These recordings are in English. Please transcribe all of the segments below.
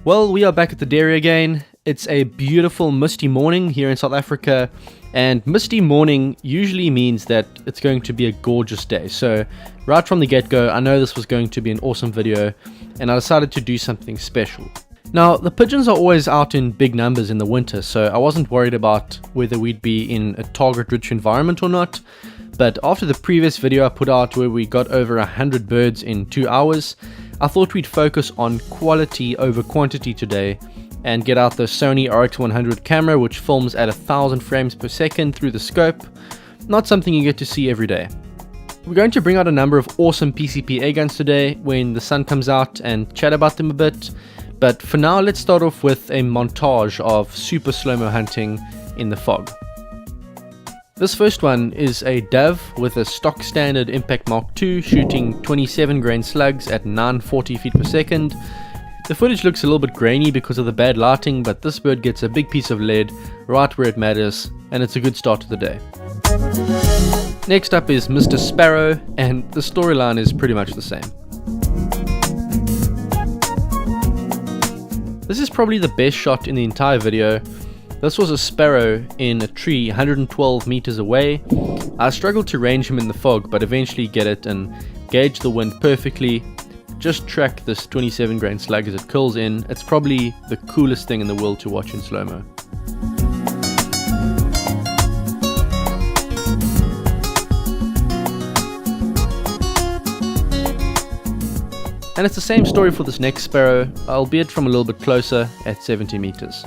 Well, we are back at the dairy again. It's a beautiful misty morning here in South Africa, and misty morning usually means that it's going to be a gorgeous day. So right from the get-go, I know this was going to be an awesome video, and I decided to do something special. Now, the pigeons are always out in big numbers in the winter, so I wasn't worried about whether we'd be in a target-rich environment or not. But after the previous video I put out where we got over 100 birds in 2 hours, I thought we'd focus on quality over quantity today and get out the Sony RX100 camera, which films at 1000 frames per second through the scope. Not something you get to see every day. We're going to bring out a number of awesome PCP air guns today when the sun comes out and chat about them a bit. But for now, let's start off with a montage of super slow-mo hunting in the fog. This first one is a dove with a stock standard Impact Mark II shooting 27 grain slugs at 940 feet per second. The footage looks a little bit grainy because of the bad lighting, but this bird gets a big piece of lead right where it matters, and it's a good start to the day. Next up is Mr. Sparrow, and the storyline is pretty much the same. This is probably the best shot in the entire video. This was a sparrow in a tree 112 meters away. I struggled to range him in the fog, but eventually get it and gauge the wind perfectly. Just track this 27 grain slug as it curls in. It's probably the coolest thing in the world to watch in slow-mo. And it's the same story for this next sparrow, albeit from a little bit closer at 70 meters.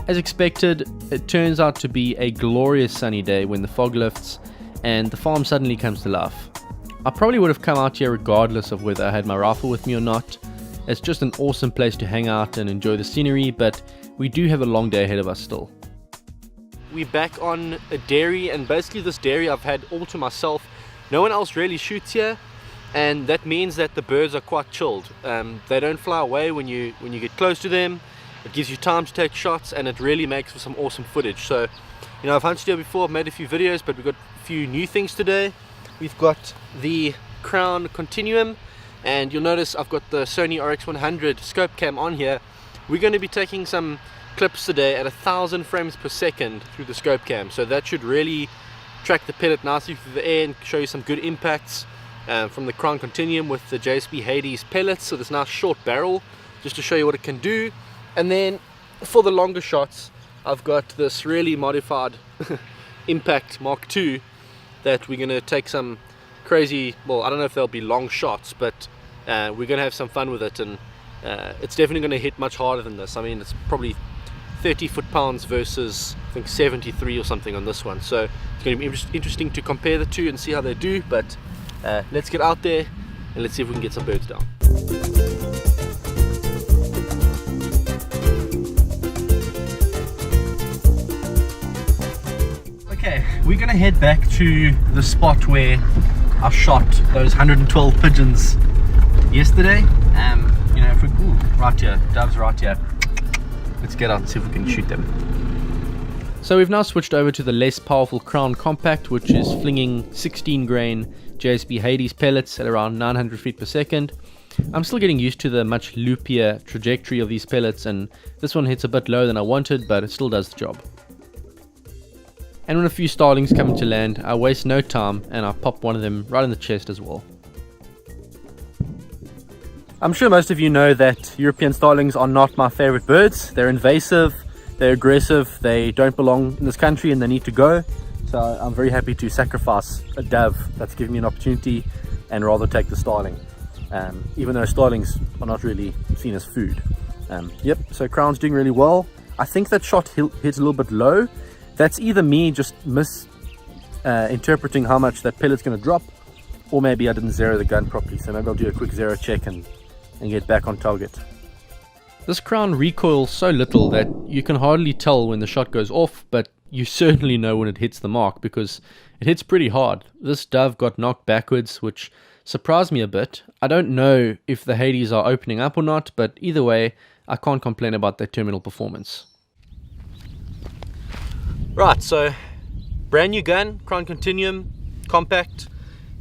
As expected, it turns out to be a glorious sunny day when the fog lifts and the farm suddenly comes to life. I probably would have come out here regardless of whether I had my rifle with me or not. It's just an awesome place to hang out and enjoy the scenery, but we do have a long day ahead of us still. We're back on a dairy, and basically this dairy I've had all to myself. No one else really shoots here, and that means that the birds are quite chilled. They don't fly away when you get close to them. It gives you time to take shots, and it really makes for some awesome footage. So, you know, I've hunted here before, I've made a few videos, but we've got a few new things today. We've got the Crown Continuum, and you'll notice I've got the Sony RX100 scope cam on here. We're going to be taking some clips today at 1000 frames per second through the scope cam, so that should really track the pellet nicely through the air and show you some good impacts from the Crown Continuum with the JSP Hades pellets. So this nice short barrel, just to show you what it can do. And then for the longer shots, I've got this really modified Impact Mark II that we're going to take some crazy, well, I don't know if they'll be long shots, but we're going to have some fun with it, and it's definitely going to hit much harder than this. I mean, it's probably 30 foot-pounds versus, I think, 73 or something on this one. So it's going to be interesting to compare the two and see how they do, but let's get out there and let's see if we can get some birds down. Okay, we're going to head back to the spot where I shot those 112 pigeons yesterday. You know, if we, right here, doves right here. Let's get out and see if we can shoot them. So we've now switched over to the less powerful Crown Compact, which is flinging 16 grain JSP Hades pellets at around 900 feet per second. I'm still getting used to the much loopier trajectory of these pellets, and this one hits a bit lower than I wanted, but it still does the job. And when a few starlings come into land, I waste no time and I pop one of them right in the chest as well. I'm sure most of you know that European starlings are not my favorite birds. They're invasive, they're aggressive, they don't belong in this country and they need to go. So I'm very happy to sacrifice a dove that's giving me an opportunity and rather take the starling. Even though starlings are not really seen as food. Yep, so Crown's doing really well. I think that shot hit a little bit low. That's either me just interpreting how much that pellet's going to drop, or maybe I didn't zero the gun properly, so maybe I'll do a quick zero check and get back on target. This Crown recoils so little that you can hardly tell when the shot goes off, but you certainly know when it hits the mark because it hits pretty hard. This dove got knocked backwards, which surprised me a bit. I don't know if the Hades are opening up or not, but either way, I can't complain about their terminal performance. Right, so brand new gun, Crown Continuum, compact,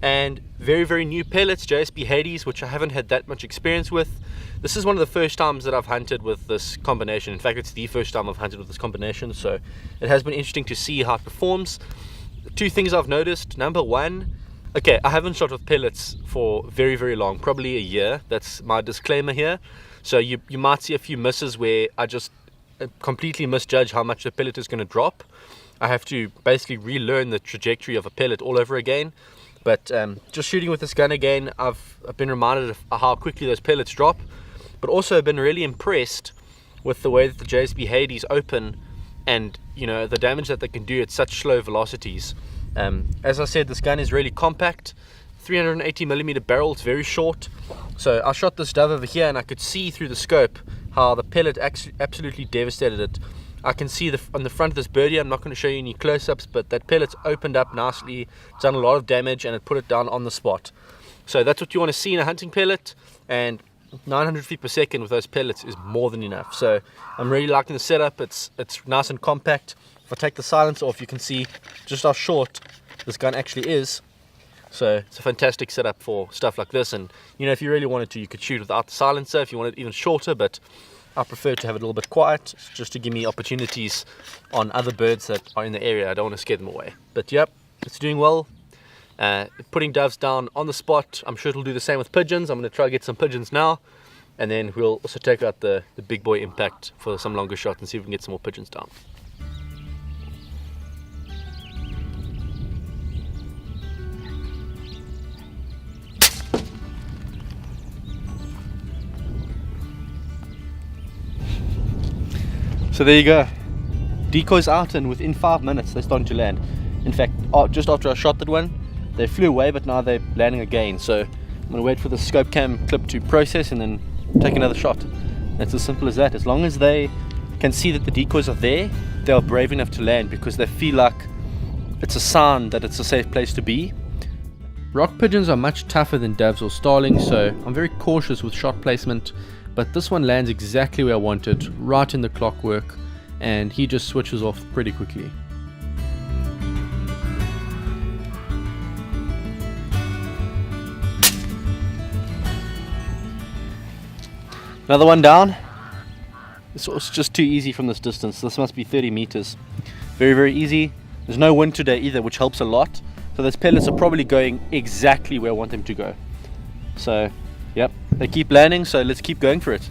and very, very new pellets, JSB Hades, which I haven't had that much experience with. This is one of the first times that I've hunted with this combination. In fact, it's the first time I've hunted with this combination, so it has been interesting to see how it performs. Two things I've noticed. Number one, okay, I haven't shot with pellets for very, very long, probably a year. That's my disclaimer here. So you might see a few misses where I just completely misjudge how much the pellet is going to drop. I have to basically relearn the trajectory of a pellet all over again. But just shooting with this gun again, I've been reminded of how quickly those pellets drop, but also been really impressed with the way that the JSB Hades open and, you know, the damage that they can do at such slow velocities. As I said, this gun is really compact, 380mm barrel, it's very short. So I shot this dove over here and I could see through the scope how the pellet absolutely devastated it. I can see on the front of this birdie, I'm not going to show you any close-ups, but that pellet's opened up nicely, it's done a lot of damage, and it put it down on the spot. So that's what you want to see in a hunting pellet, and 900 feet per second with those pellets is more than enough. So I'm really liking the setup. It's nice and compact. If I take the silencer off, you can see just how short this gun actually is. So it's a fantastic setup for stuff like this. And you know, if you really wanted to, you could shoot without the silencer if you wanted it even shorter, but I prefer to have it a little bit quiet just to give me opportunities on other birds that are in the area. I don't want to scare them away. But yep, it's doing well. Putting doves down on the spot. I'm sure it'll do the same with pigeons. I'm going to try to get some pigeons now, and then we'll also take out the big boy impact for some longer shots and see if we can get some more pigeons down. So there you go, decoys out, and within 5 minutes they're starting to land. In fact, just after I shot that one, they flew away, but now they're landing again. So I'm going to wait for the scope cam clip to process and then take another shot. It's as simple as that. As long as they can see that the decoys are there, they are brave enough to land because they feel like it's a sign that it's a safe place to be. Rock pigeons are much tougher than doves or starlings, so I'm very cautious with shot placement, but this one lands exactly where I want it, right in the clockwork, and he just switches off pretty quickly. Another one down. This was just too easy from this distance. This must be 30 meters. Very, very easy. There's no wind today either, which helps a lot. So those pellets are probably going exactly where I want them to go. So, yep, they keep landing, so let's keep going for it.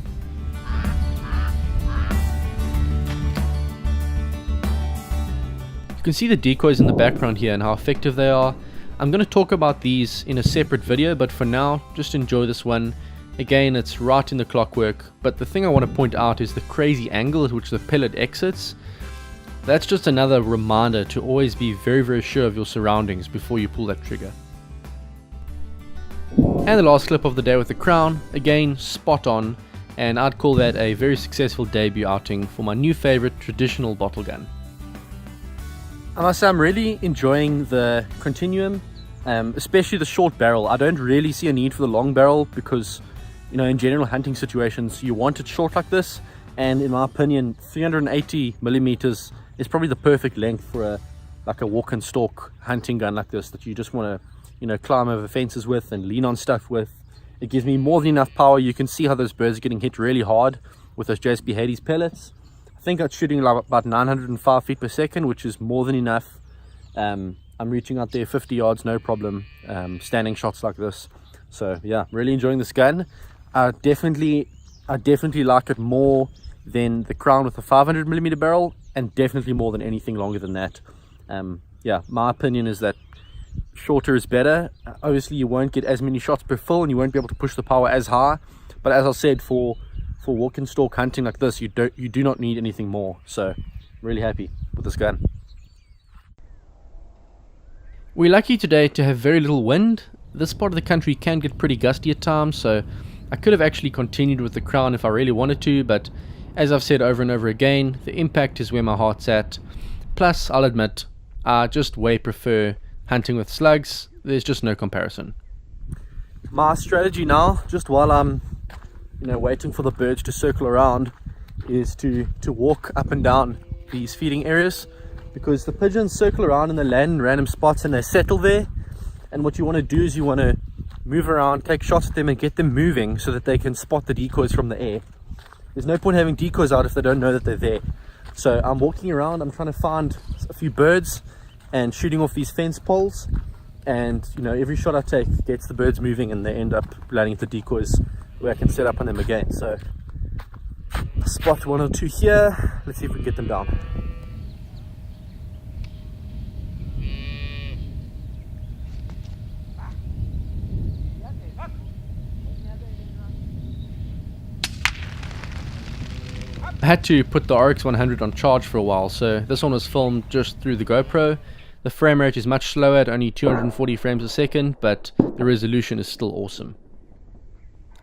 You can see the decoys in the background here and how effective they are. I'm going to talk about these in a separate video, but for now, just enjoy this one. Again, it's right in the clockwork, but the thing I want to point out is the crazy angle at which the pellet exits. That's just another reminder to always be very, very sure of your surroundings before you pull that trigger. And the last clip of the day with the Crown, again, spot on, and I'd call that a very successful debut outing for my new favorite traditional bottle gun. I must say I'm really enjoying the Continuum, especially the short barrel. I don't really see a need for the long barrel because, you know, in general hunting situations you want it short like this, and in my opinion 380mm is probably the perfect length for a walk and stalk hunting gun like this that you just want to, you know, climb over fences with and lean on stuff with. It gives me more than enough power. You can see how those birds are getting hit really hard with those JSB Hades pellets. I think I'm shooting like about 905 feet per second, which is more than enough. I'm reaching out there 50 yards, no problem, standing shots like this. So yeah, really enjoying this gun. I definitely like it more than the Crown with the 500mm barrel, and definitely more than anything longer than that. Yeah, my opinion is that shorter is better. Obviously you won't get as many shots per fill and you won't be able to push the power as high, but as I said, for walk and stalk hunting like this, you do not need anything more. So really happy with this gun. We're lucky today to have very little wind. This part of the country can get pretty gusty at times, so I could have actually continued with the Crown if I really wanted to, but as I've said over and over again, the impact is where my heart's at. Plus, I'll admit, I just way prefer hunting with slugs. There's just no comparison. My strategy now, just while I'm waiting for the birds to circle around, is to walk up and down these feeding areas, because the pigeons circle around and they land in random spots and they settle there. And what you want to do is you want to move around, take shots at them and get them moving so that they can spot the decoys from the air. There's no point having decoys out if they don't know that they're there. So I'm walking around, I'm trying to find a few birds and shooting off these fence poles, and every shot I take gets the birds moving and they end up landing at the decoys where I can set up on them again. So spot 1 or 2 here, let's see if we can get them down. I had to put the RX 100 on charge for a while, so this one was filmed just through the GoPro. The frame rate is much slower at only 240 frames a second, but the resolution is still awesome.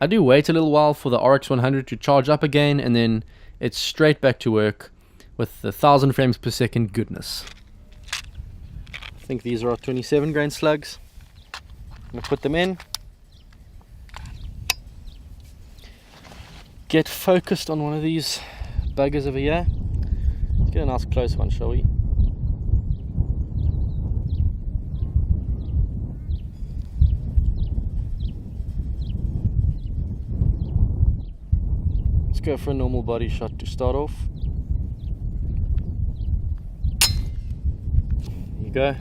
I do wait a little while for the RX 100 to charge up again, and then it's straight back to work with the 1000 frames per second goodness. I think these are our 27 grain slugs. I'm going to put them in. Get focused on one of these buggers over here. Let's get a nice close one, shall we? Let's go for a normal body shot to start off. There you go.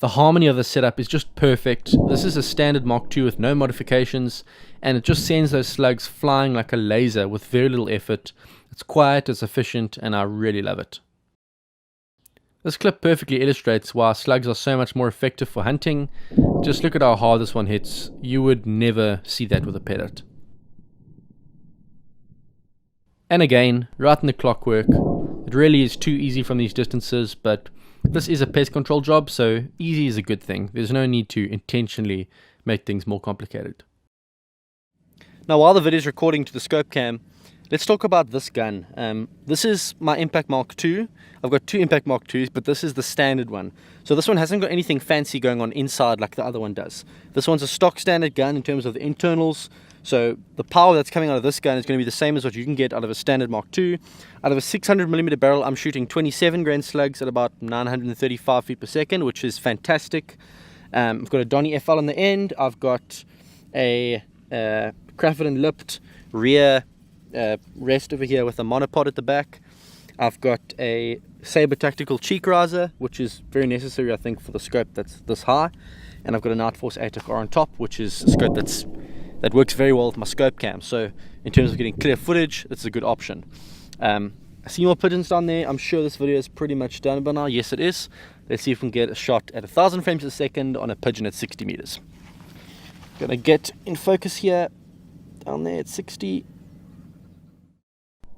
The harmony of the setup is just perfect. This is a standard Mark II with no modifications, and it just sends those slugs flying like a laser with very little effort. It's quiet, it's efficient, and I really love it. This clip perfectly illustrates why slugs are so much more effective for hunting. Just look at how hard this one hits. You would never see that with a pellet. And again, right in the clockwork. It really is too easy from these distances, but this is a pest control job, so easy is a good thing. There's no need to intentionally make things more complicated. Now, while the video is recording to the scope cam, let's talk about this gun. This is my Impact Mark II. I've got 2 Impact Mark IIs, but this is the standard one. So this one hasn't got anything fancy going on inside like the other one does. This one's a stock standard gun in terms of the internals. So the power that's coming out of this gun is going to be the same as what you can get out of a standard Mark II. Out of a 600mm barrel, I'm shooting 27 grain slugs at about 935 feet per second, which is fantastic. I've got a Donny FL on the end. I've got a Crafton lipped rear rest over here with a monopod at the back. I've got a Sabre Tactical cheek riser, which is very necessary, I think, for the scope that's this high. And I've got a Nightforce ATAC on top, which is a scope that works very well with my scope cam. So in terms of getting clear footage, it's a good option. I see more pigeons down there. I'm sure this video is pretty much done by now. Yes, it is. Let's see if we can get a shot at 1000 frames a second on a pigeon at 60 meters. Gonna get in focus here, down there at 60.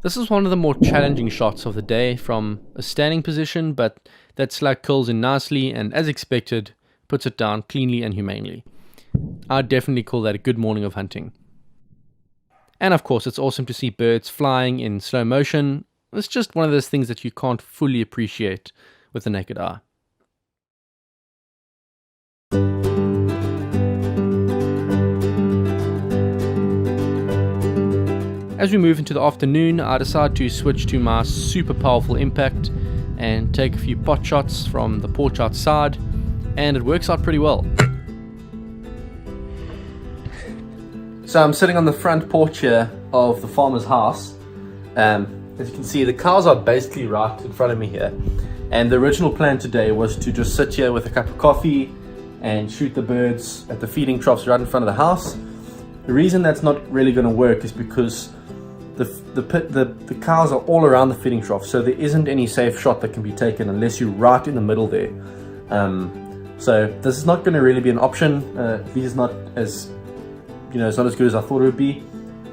This is one of the more challenging shots of the day from a standing position, but that slug curls in nicely and, as expected, puts it down cleanly and humanely. I'd definitely call that a good morning of hunting. And of course, it's awesome to see birds flying in slow motion. It's just one of those things that you can't fully appreciate with the naked eye. As we move into the afternoon, I decide to switch to my super powerful impact and take a few pot shots from the porch outside, and it works out pretty well. So I'm sitting on the front porch here of the farmer's house. As you can see, the cows are basically right in front of me here. And the original plan today was to just sit here with a cup of coffee and shoot the birds at the feeding troughs right in front of the house. The reason that's not really going to work is because the cows are all around the feeding trough, so there isn't any safe shot that can be taken unless you're right in the middle there. So this is not going to really be an option. At least not as it's not as good as I thought it would be,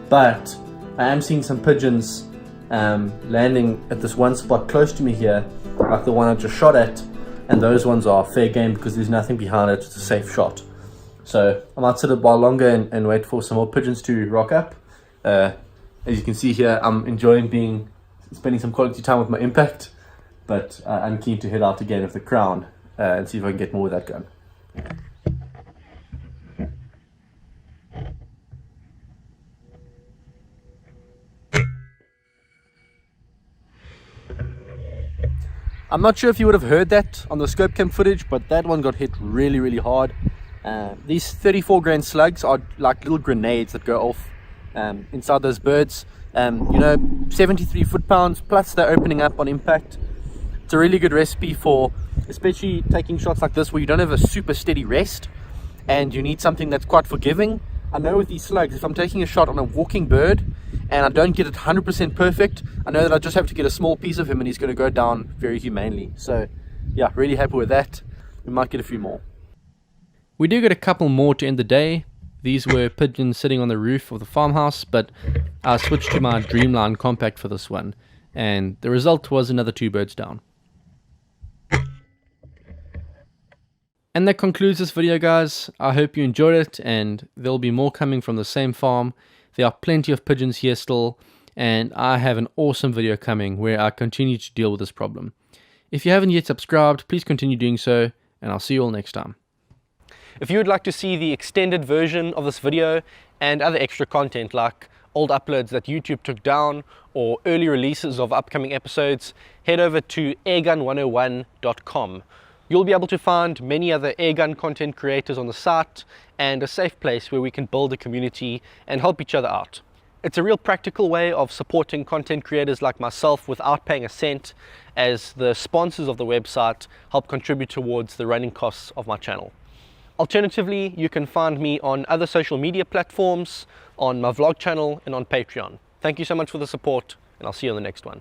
but I am seeing some pigeons landing at this one spot close to me here, like the one I just shot at, and those ones are fair game because there's nothing behind it. It's a safe shot. So I might sit a while longer and wait for some more pigeons to rock up. As you can see here, I'm enjoying spending some quality time with my impact, but I'm keen to head out again with the crown and see if I can get more with that gun. I'm not sure if you would have heard that on the scope cam footage, but that one got hit really, really hard. These 34 grain slugs are like little grenades that go off inside those birds. 73 foot-pounds, plus they're opening up on impact. It's a really good recipe for especially taking shots like this where you don't have a super steady rest and you need something that's quite forgiving. I know with these slugs, if I'm taking a shot on a walking bird and I don't get it 100% perfect, I know that I just have to get a small piece of him and he's going to go down very humanely. So yeah, really happy with that. We might get a few more. We do get a couple more to end the day. These were pigeons sitting on the roof of the farmhouse, but I switched to my Dreamline compact for this one, and the result was another 2 birds down. And that concludes this video, guys. I hope you enjoyed it, and there'll be more coming from the same farm. There are plenty of pigeons here still, and I have an awesome video coming where I continue to deal with this problem. If you haven't yet subscribed, please continue doing so, and I'll see you all next time. If you would like to see the extended version of this video and other extra content like old uploads that YouTube took down or early releases of upcoming episodes, head over to airgun101.com. You'll be able to find many other airgun content creators on the site and a safe place where we can build a community and help each other out. It's a real practical way of supporting content creators like myself without paying a cent, as the sponsors of the website help contribute towards the running costs of my channel. Alternatively, you can find me on other social media platforms, on my vlog channel, and on Patreon. Thank you so much for the support, and I'll see you on the next one.